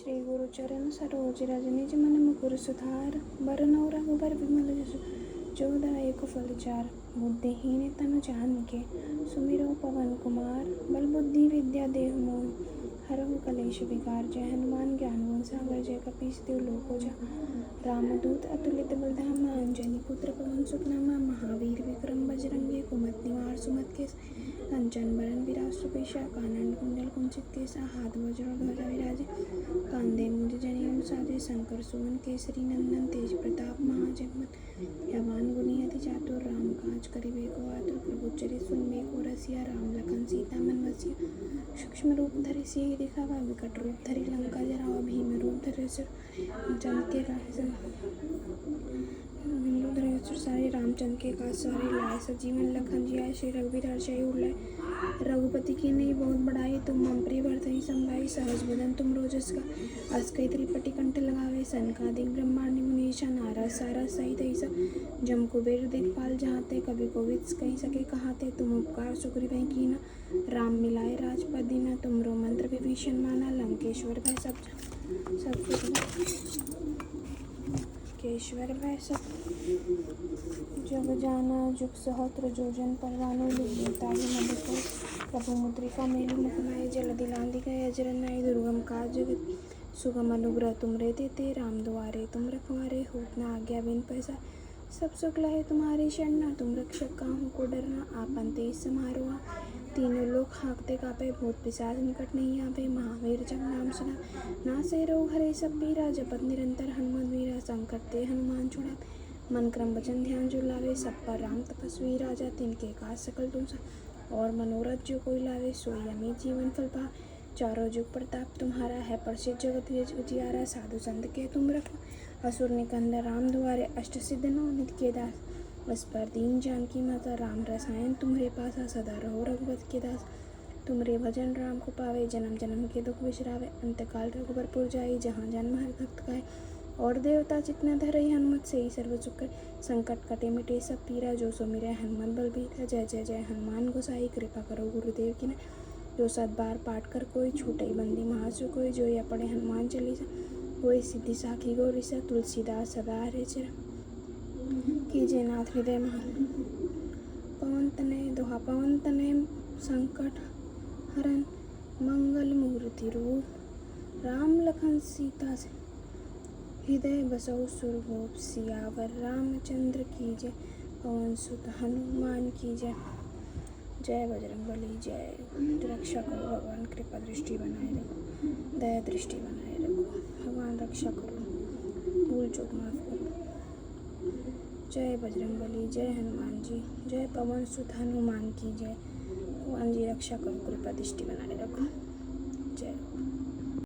श्री गुरु चरण सरोज रज निज मन मुकुर सुधार बरनउँ रघुबर विमल जसु जो दायक फल चार। बुद्धिहीन तनु जानिके सुमिरौ पवन कुमार बल बुद्धि विद्या देहु मोहि हरहु कलेश विकार। जय हनुमान ज्ञान गुण सागर जय कपीस तिहु लोक उजागर। रामदूत अतुलित बल धामा अंजनी पुत्र पवन सुत नामा। महावीर विक्रम बजरंगी कुमति निवार सुमति के कंचन बरन विराज सुबेशा। कानन कुंडल कुंचित केसा हाथ वज्र ध्वजा विराजे। कांधे मूज जनेऊ साजे शंकर सुवन केसरी नंदन। तेज प्रताप महाजगवंत यवान गुणी अति चातुर। राम काज करिबे को आतुर प्रभु चरित सुनबे को रसिया। राम लखन सीता मन बसिया सूक्ष्म रूप धरि सियहि दिखावा। विकट रूप धरि लंका जरावा। भीम रूप धरि चंद के सारे रामचंद्र के काज सारे लाए। सजीवन लखन जियाए श्री रघुवीर हर्षि उर लाए। रघुपति की नहीं बहुत बड़ाई तुम मम प्रिय भरतहि संभाई। सहज बदन तुम रोजस का अस कई त्रिपटी कंठ लगावे। सनकादिक ब्रह्मांड मुनीषा नारद सारद सहित ऐसा। जम कुबेर दिखपाल जहाते कवि कोविद कही सके कहाते। तुम उपकार सुग्रीव कीना राम मिलाए राजपद दीना। तुमरो मंत्र विभीषण माना लंकेश्वर भय सब जग जाना जुग सहस्त्र जोजन परवानो। ताहि मधुपुर प्रभु मुद्रिका मेलि मुखमाय। जलधि लांघि गए अजरन नाहि। दुर्गम काज जगत सुगम अनुग्रह तुमरे तेते। राम दुआरे तुम रखवारे होत न आज्ञा बिन पैसा। सब सुख लहे तुम्हारी शरणा तुम रक्षक काहू को डरना। आपन तेज समारोहा तीनों लोग हाँकते कापे। भूत पिशाच निकट नहीं आवे। महावीर जब नाम सुना नासे रोग हरे सब पीरा। जपत निरंतर हनुमत वीरा। संकट ते हनुमान छुड़ावे मन क्रम वचन ध्यान जो लावे। सब पर राम तपस्वी राजा तिनके काज सकल तुम और मनोरथ जो कोई लावे। सोई अमित जीवन फल पावे। चारों जुग प्रताप तुम्हारा है प्रसिद्ध जगत उजियारा। साधु संत के तुम रखो असुर निकंदन राम दुआरे। अष्ट सिद्ध नौ नित के दास बस पर दीन जानकी माता। राम रसायन तुम्हारे पासा सदा रहो रघुपति के दास। तुमरे भजन राम को पावे जन्म जन्म के दुख बिसरावे। अंतकाल रघुबरपुर जाई जहाँ जन्म हर भक्त गाए। और देवता चितना धरई हनुमत से ही सर्व सुख करे। संकट कटे मिटे सब पीरा जो सो मिरे हनुमत बलबीरा। जय जय जय हनुमान गोसाई कृपा करो गुरुदेव की न। जो 7 बार पाठ कर कोई छूटई बंदी महासु कोई। जो या पढ़े हनुमान चालीसा होय सिद्धि साखी गौरीसा। तुलसीदास सदा हरे चिर कीजिए नाथ हृदय महान। पवन तनय दोहा पवन तनय संकट हरन मंगल मूर्ति रूप। राम लखन सीता से हृदय बसौ सुरभूप। सियावर रामचंद्र की जय पवन सुत हनुमान की जय। जय बजरंगबली जय। रक्षा करो भगवान कृपा दृष्टि बनाए रखो। दया दृष्टि बनाए रखो भगवान रक्षा करो भूल चूक माफ करो। जय बजरंगबली जय हनुमान जी जय पवन सुत हनुमान की जय। भगवान जी रक्षा करो कृपा दृष्टि बनाए रखो। जय।